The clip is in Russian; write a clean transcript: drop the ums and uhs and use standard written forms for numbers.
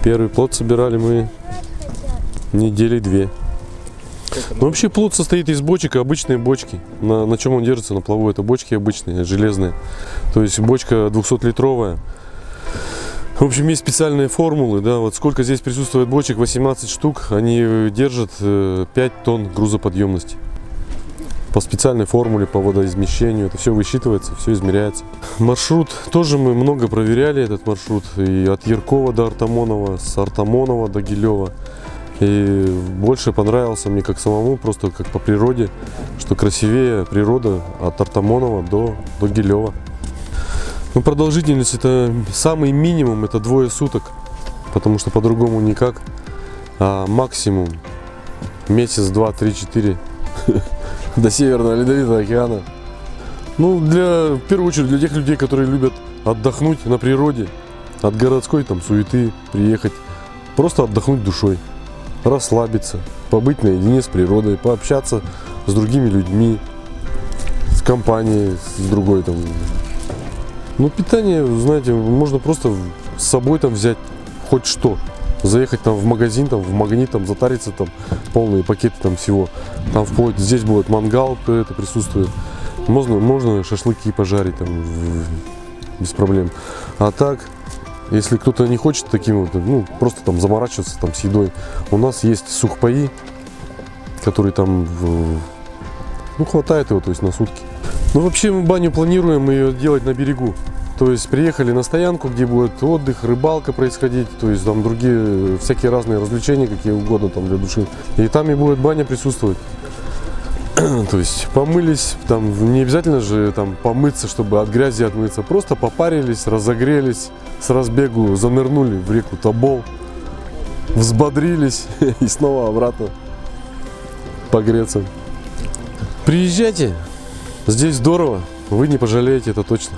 Первый плод собирали мы недели 2. Ну, вообще плод состоит из бочек, обычные бочки. На чем он держится на плаву? Это бочки обычные, железные. То есть бочка 200-литровая. В общем, есть специальные формулы, да, вот сколько здесь присутствует бочек, 18 штук, они держат 5 тонн грузоподъемности. По специальной формуле, по водоизмещению, это все высчитывается, все измеряется. Маршрут тоже мы много проверяли, этот маршрут, и от Яркова до Артамонова, с Артамонова до Гилева. И больше понравился мне как самому, просто как по природе, что красивее природа от Артамонова до Гилева. Ну, продолжительность это самый минимум, это 2 суток, потому что по-другому никак, а максимум месяц, 2, 3, 4 до Северного Ледовитого океана. Ну, в первую очередь для тех людей, которые любят отдохнуть на природе, от городской там суеты, приехать, просто отдохнуть душой, расслабиться, побыть наедине с природой, пообщаться с другими людьми, с компанией, с другой там. Ну, питание, знаете, можно просто с собой там взять хоть что. Заехать там в магазин, там в Магнит, там затариться, там полные пакеты там всего. Там вплоть, здесь будет мангал, это присутствует. Можно шашлыки пожарить там без проблем. А так, если кто-то не хочет таким вот, ну, просто там заморачиваться там с едой, у нас есть сухпаи, которые там, ну, хватает его, то есть на сутки. Ну, вообще мы баню планируем ее делать на берегу. То есть приехали на стоянку, где будет отдых, рыбалка происходить, то есть там другие всякие разные развлечения, какие угодно там для души. И там и будет баня присутствовать. То есть помылись, там не обязательно же там помыться, чтобы от грязи отмыться. Просто попарились, разогрелись, с разбегу занырнули в реку Тобол, взбодрились и снова обратно погреться. Приезжайте, здесь здорово, вы не пожалеете, это точно.